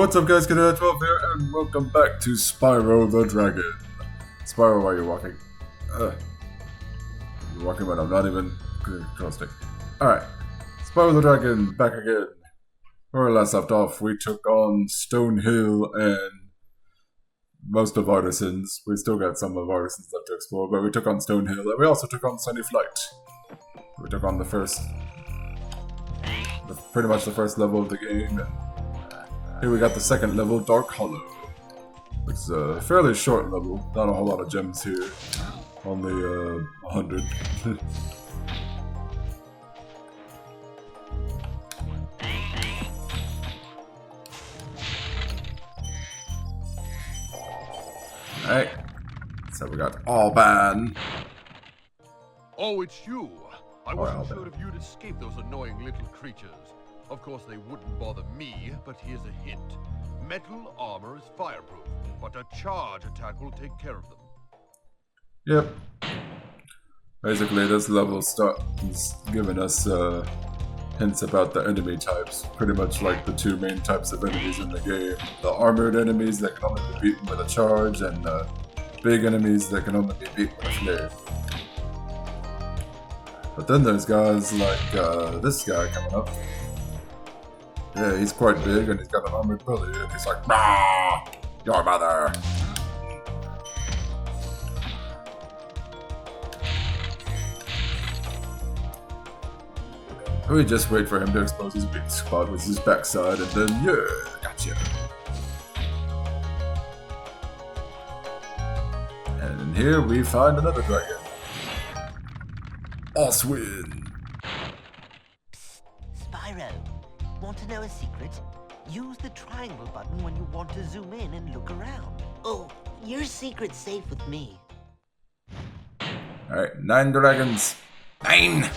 What's up guys, Cadet12 here, and welcome back to Spyro the Dragon. Spyro, why are you walking? You're walking when I'm not even control stick. Alright, Spyro the Dragon, back again. Where we last left off, we took on Stonehill and most of Artisans. We still got some of Artisans left to explore, but we took on Stonehill, and we also took on Sunny Flight. We took on pretty much the first level of the game, and here we got the second level, Dark Hollow. It's a fairly short level, not a whole lot of gems here. Only 100. Alright, so we got Alban. Oh, it's you! I wasn't Alban. sure if you'd escape those annoying little creatures. Of course, they wouldn't bother me, but here's a hint. Metal armor is fireproof, but a charge attack will take care of them. Yep. Basically, this level is giving us hints about the enemy types. Pretty much like the two main types of enemies in the game. The armored enemies that can only be beaten with a charge, and the big enemies that can only be beaten with a flare. But then there's guys like this guy coming up. Yeah, he's quite big and he's got an armored belly, and he's like, "Rah! Your mother!" We just wait for him to expose his weak spot with his backside, and then, yeah, gotcha. And here we find another dragon. Oswin. Psst, Spyro. Want to know a secret? Use the triangle button when you want to zoom in and look around. Oh, your secret's safe with me. Alright, 9 dragons. 9!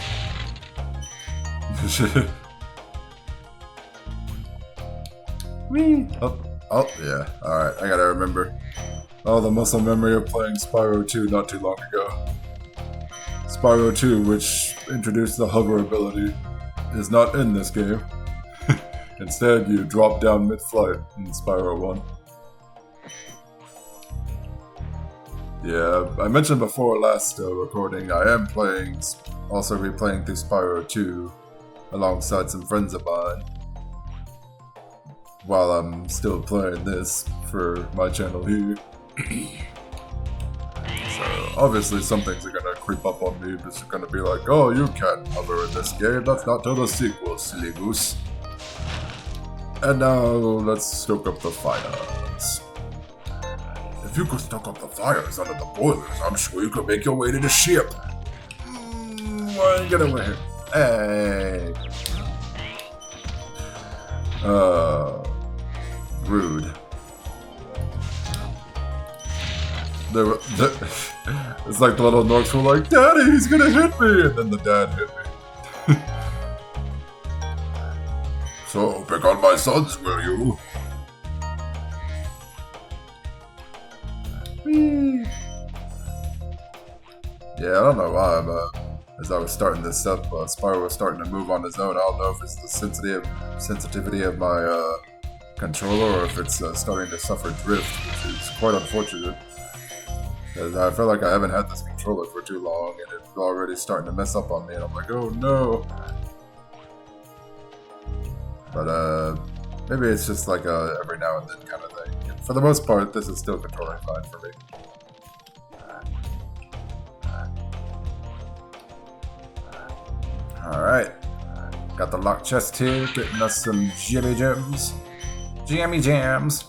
Whee! Oh, yeah. Alright, I gotta remember. Oh, the muscle memory of playing Spyro 2 not too long ago. Spyro 2, which introduced the hover ability, is not in this game. Instead, you drop down mid-flight in Spyro 1. Yeah, I mentioned before last recording, I am also replaying through Spyro 2 alongside some friends of mine while I'm still playing this for my channel here. So, obviously some things are gonna creep up on me, but it's gonna be like, oh, you can't hover in this game, that's not till the sequel, silly goose. And now, let's stoke up the fires. If you could stoke up the fires under the boilers, I'm sure you could make your way to the ship. Get away here. Hey. Rude. It's like the little Norks were like, "Daddy, he's gonna hit me!" And then the dad hit me. So, pick on my sons, will you? Whee. Yeah, I don't know why, but as I was starting this up, Spyro was starting to move on his own. I don't know if it's the sensitivity of my controller, or if it's starting to suffer drift, which is quite unfortunate. Because I feel like I haven't had this controller for too long, and it's already starting to mess up on me, and I'm like, oh no! But maybe it's just like a every now and then kind of thing. For the most part, this is still controlling fine for me. Alright. Got the lock chest here, getting us some jimmy gems. Jammy jams!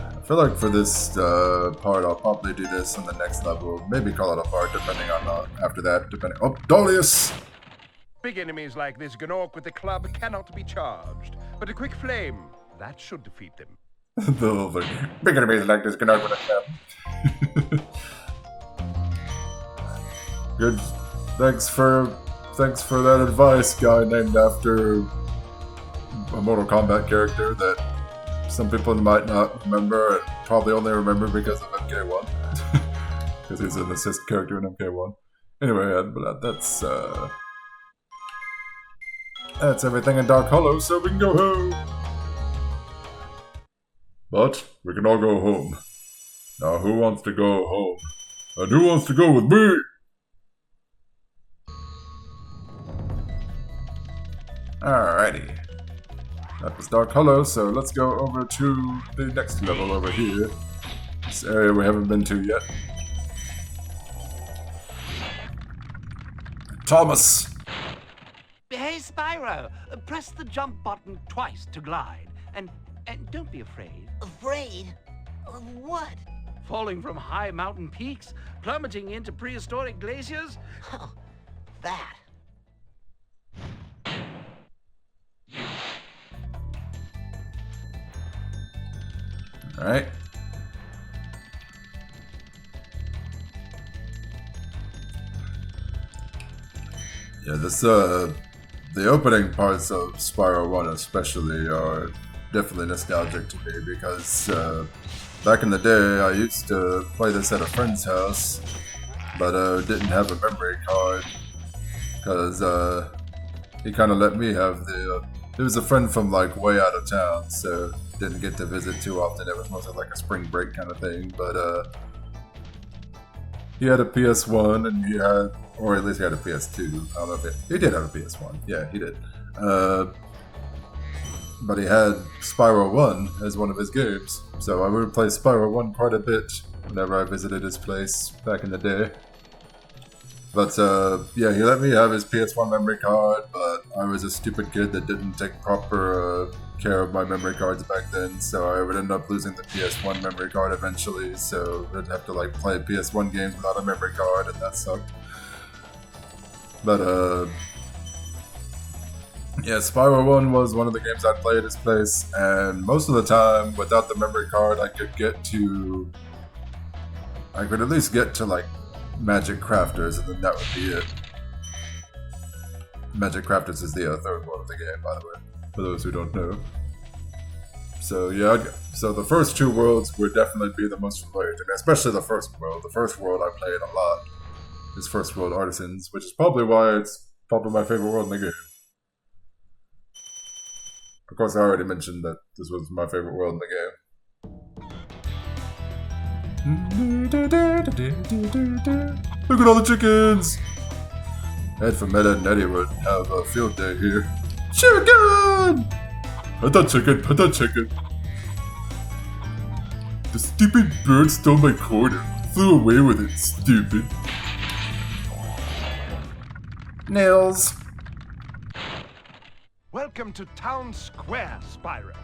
I feel like for this part, I'll probably do this in the next level. Maybe call it a part, depending on after that. Oh, Dolius! Big enemies like this Gnorc with the club cannot be charged, but a quick flame, that should defeat them. The little thing. Big enemies like this Gnorc with a club. Good. Thanks for that advice, guy named after a Mortal Kombat character that some people might not remember, and probably only remember because of MK1. Because he's an assist character in MK1. Anyway, but that's That's everything in Dark Hollow, so we can go home. But we can all go home. Now, who wants to go home? And who wants to go with me? Alrighty. That was Dark Hollow, so let's go over to the next level over here. This area we haven't been to yet. Thomas! Hey, Spyro, press the jump button twice to glide. And don't be afraid. Afraid? Of what? Falling from high mountain peaks? Plummeting into prehistoric glaciers? Oh, that. Alright. Yeah, this, the opening parts of Spyro 1 especially are definitely nostalgic to me because, back in the day I used to play this at a friend's house, but, didn't have a memory card, because, he kinda let me have the, it was a friend from, like, way out of town, so didn't get to visit too often. It was mostly like a spring break kind of thing, but, he had a PS1 and he had, or at least he had a PS2. I don't know if he did have a PS1. Yeah, he did. But he had Spyro 1 as one of his games, so I would play Spyro 1 quite a bit whenever I visited his place back in the day. But yeah, he let me have his PS1 memory card, but I was a stupid kid that didn't take proper care of my memory cards back then, so I would end up losing the PS1 memory card eventually, so I'd have to like play PS1 games without a memory card, and that sucked. But yeah, Spyro 1 was one of the games I played at his place, and most of the time, without the memory card, I could at least get to like Magic Crafters, and then that would be it. Magic Crafters is the third one of the game, by the way, for those who don't know. So yeah, so the first two worlds would definitely be the most familiar to me, especially the first world. The first world I played a lot. This first world, Artisans, which is probably why it's probably my favorite world in the game. Of course, I already mentioned that this was my favorite world in the game. Look at all the chickens! Ed from Ed and Eddie would have a field day here. Chicken! Pet that chicken, pet that chicken. The stupid bird stole my quarter. Flew away with it, stupid. Nails. Welcome to Town Square, Spyro.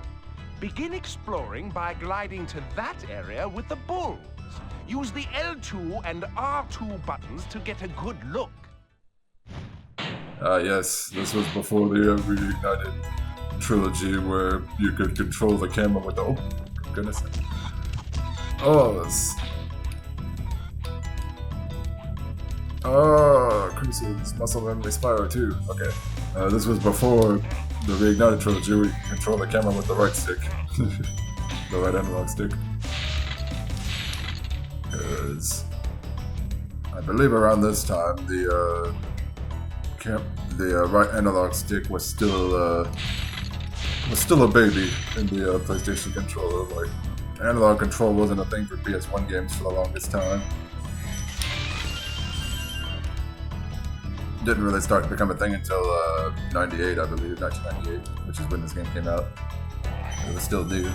Begin exploring by gliding to that area with the bulls. Use the L2 and R2 buttons to get a good look. Yes, this was before the Reignited trilogy where you could control the camera with the... Oh, goodness. Oh, this... Oh, Cruises, Muscle Memory Spyro 2. Okay. This was before the Reignited trilogy where you can control the camera with the right stick. The right analog stick. Because... I believe around this time, the right analog stick was still a baby in the PlayStation controller. Like, analog control wasn't a thing for PS1 games for the longest time. Didn't really start to become a thing until 98, I believe, 1998, which is when this game came out. It was still new.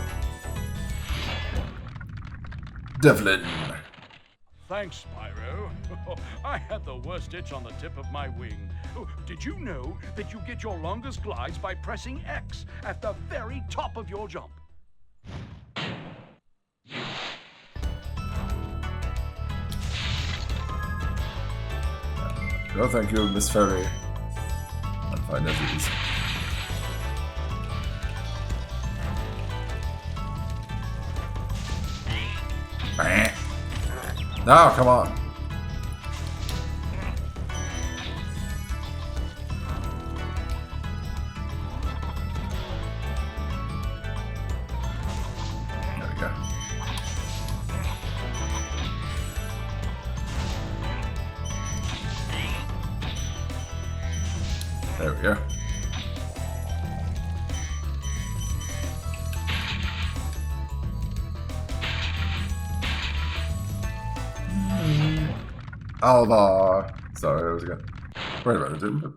Devlin. Thanks, Spyro. I had the worst itch on the tip of my wing. Oh, did you know that you get your longest glides by pressing X at the very top of your jump? No, thank you, Miss Fairy. I'm fine as it is. Now, come on. There we go. There we go. Alvar. Sorry, I was again. Wait a minute, didn't it?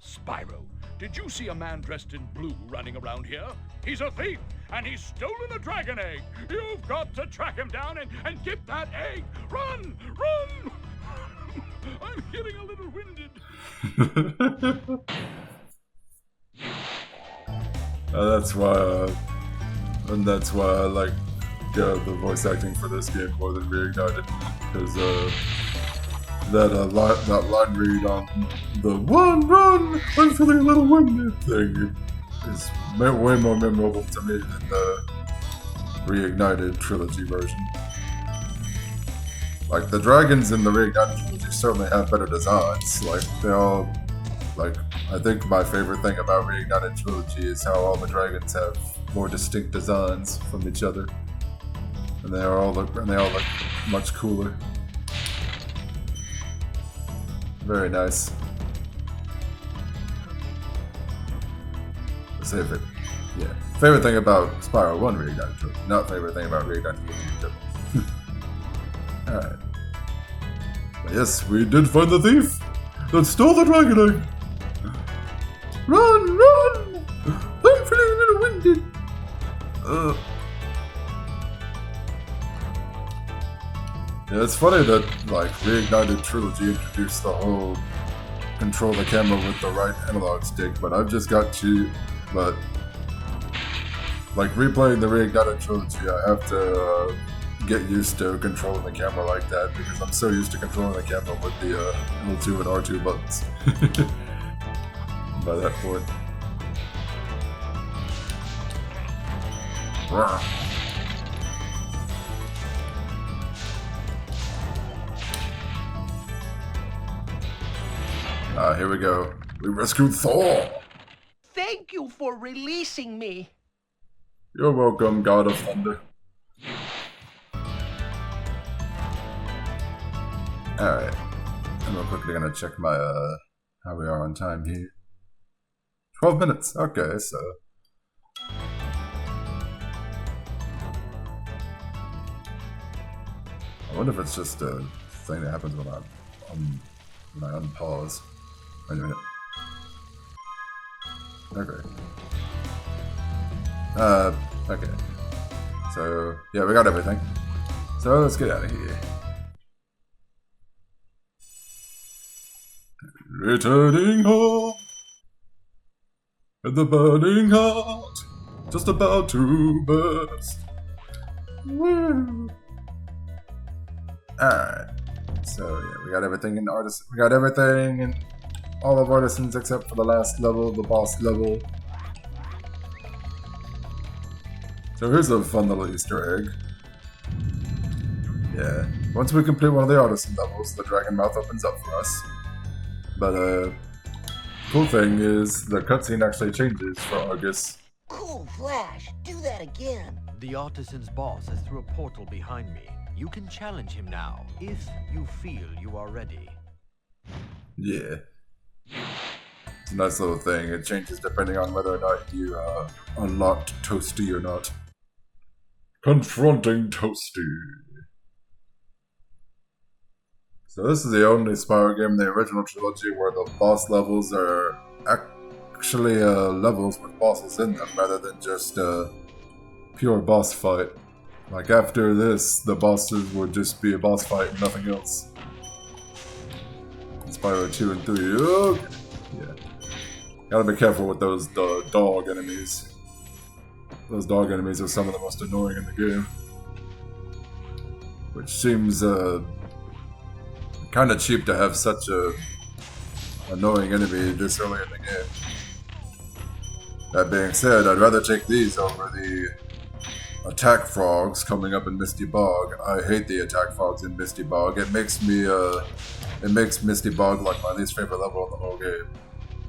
Spyro, did you see a man dressed in blue running around here? He's a thief, and he's stolen a dragon egg. You've got to track him down and get that egg. Run! Run! I'm getting a little winded. That's why I like the voice acting for this game more than Reignited, because that line read on the run, I'm feeling a little winded thing is way more memorable to me than the Reignited trilogy version. Like, the dragons in the Reignited trilogy certainly have better designs. Like, they all, like, I think my favorite thing about Reignited trilogy is how all the dragons have more distinct designs from each other. And they all look much cooler. Very nice. Favorite thing about Spyro 1 Reignited trilogy, not favorite thing about Reignited trilogy. Alright. But yes, we did find the thief that stole the dragon egg. Run! I'm feeling a little winded. Yeah, it's funny that, like, Reignited trilogy introduced the whole control the camera with the right analog stick, but I've just got to, like, replaying the Reignited trilogy, I have to get used to controlling the camera like that, because I'm so used to controlling the camera with the L2 and R2 buttons. By that point. Here we go. We rescued Thor! Thank you for releasing me. You're welcome, God of Thunder. Alright. I'm real quickly gonna check my, how we are on time here. 12 minutes, okay, so... I wonder if it's just a thing that happens when I unpause. Wait a minute. Okay. Okay. So, yeah, we got everything. So, let's get out of here. Returning home with the burning heart just about to burst. Woo. Alright. So, yeah, we got everything in Artisans. We got everything in all of Artisans except for the last level, the boss level. So here's a fun little Easter egg. Yeah. Once we complete one of the Artisan levels, the dragon mouth opens up for us. But, cool thing is the cutscene actually changes for Argus. Cool, Flash. Do that again. The Artisan's boss has threw a portal behind me. You can challenge him now, if you feel you are ready. Yeah. It's a nice little thing. It changes depending on whether or not you unlocked Toasty or not. Confronting Toasty. So this is the only Spyro game in the original trilogy where the boss levels are actually levels with bosses in them rather than just a pure boss fight. Like after this, the bosses would just be a boss fight and nothing else. Spyro 2 and 3, okay. Yeah. Gotta be careful with those dog enemies. Those dog enemies are some of the most annoying in the game. Which seems, kinda cheap to have such a annoying enemy this early in the game. That being said, I'd rather take these over the attack frogs coming up in Misty Bog. I hate the attack frogs in Misty Bog. It makes Misty Bog like my least favorite level in the whole game.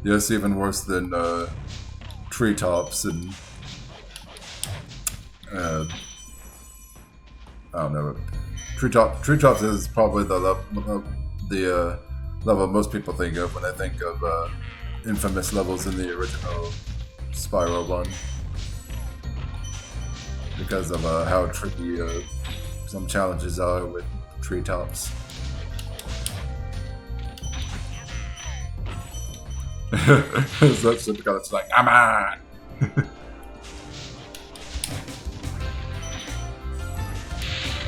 Yes, even worse than Treetops and I don't know. Treetops is probably the level most people think of when they think of infamous levels in the original Spyro 1. Because of how tricky some challenges are with Treetops. That's just because it's like, come on!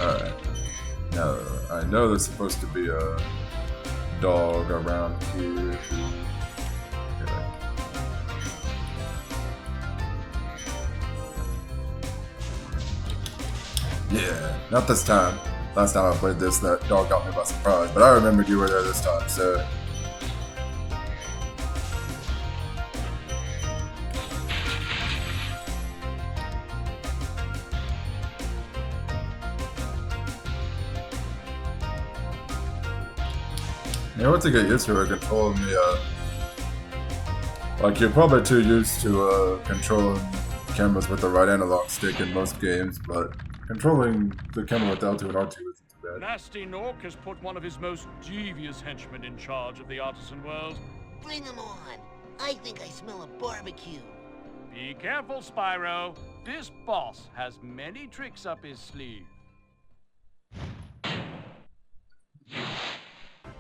Alright. Now, I know there's supposed to be a dog around here. Okay. Yeah, not this time. Last time I played this, that dog got me by surprise, but I remembered you were there this time, so... Yeah, once you get used to controlling the, like, you're probably too used to, controlling cameras with the right analog stick in most games, but controlling the camera with L2 and R2 isn't too bad. Nasty Nork has put one of his most devious henchmen in charge of the artisan world. Bring him on. I think I smell a barbecue. Be careful, Spyro. This boss has many tricks up his sleeve.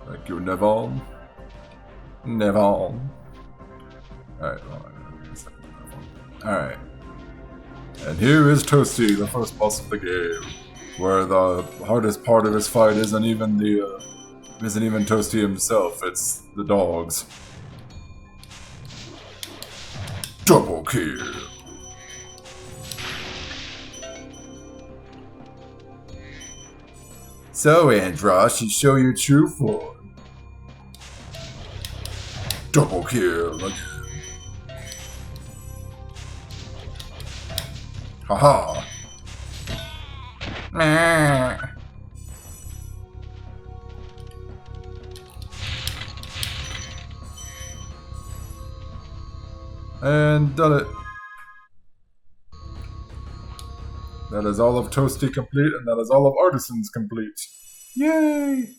Thank you, Nevon. Nevon. Alright, alright. And here is Toasty, the first boss of the game, where the hardest part of his fight isn't even Toasty himself, it's the dogs. Double kill. So, Andross, you show your true form. Double kill again. Haha. And done it. That is all of Toasty complete, and that is all of Artisans complete. Yay!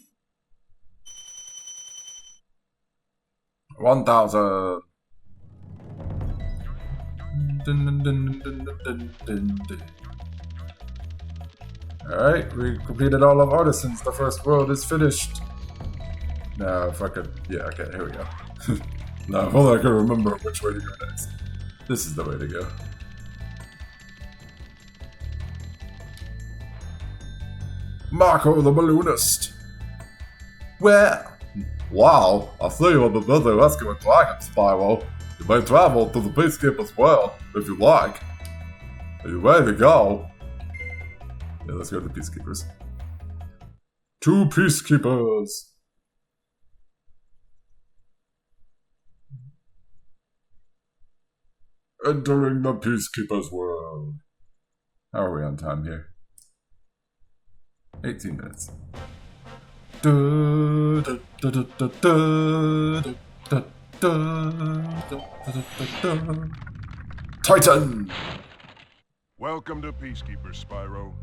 1,000. Alright, we completed all of Artisans. The first world is finished. Now, if I could... Yeah, okay, here we go. Now, if only I could remember which way to go next. This is the way to go. Marco the Balloonist. Well, wow, I see you on the busy rescuing dragons, Spyro. You may travel to the Peacekeeper's world, if you like. Are you ready to go? Yeah, let's go to the Peacekeepers. 2 Peacekeepers! Entering the Peacekeeper's world. How are we on time here? 18 minutes. Titan! Welcome to Peacekeepers, Spyro.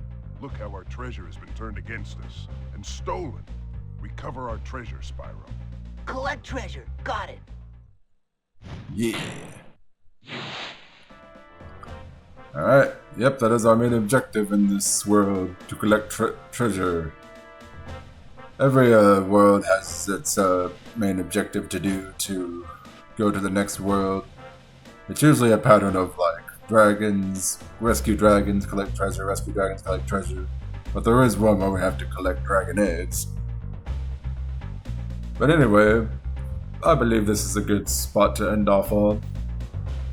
Look how our treasure has been turned against us and stolen. Recover our treasure, Spyro. Collect treasure. Got it. Yeah. Alright, yep, that is our main objective in this world, to collect treasure. Every world has its main objective to do to go to the next world. It's usually a pattern of like dragons, rescue dragons, collect treasure, rescue dragons, collect treasure. But there is one where we have to collect dragon eggs. But anyway, I believe this is a good spot to end off on.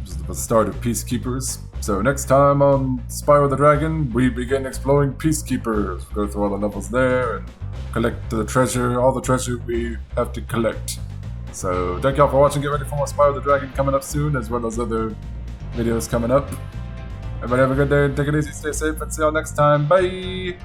This is the start of Peacekeepers. So next time on Spyro the Dragon, we begin exploring Peacekeepers. Go through all the levels there and collect the treasure, all the treasure we have to collect. So thank y'all for watching. Get ready for more Spyro the Dragon coming up soon, as well as other videos coming up. Everybody have a good day and take it easy, stay safe, and see y'all next time. Bye!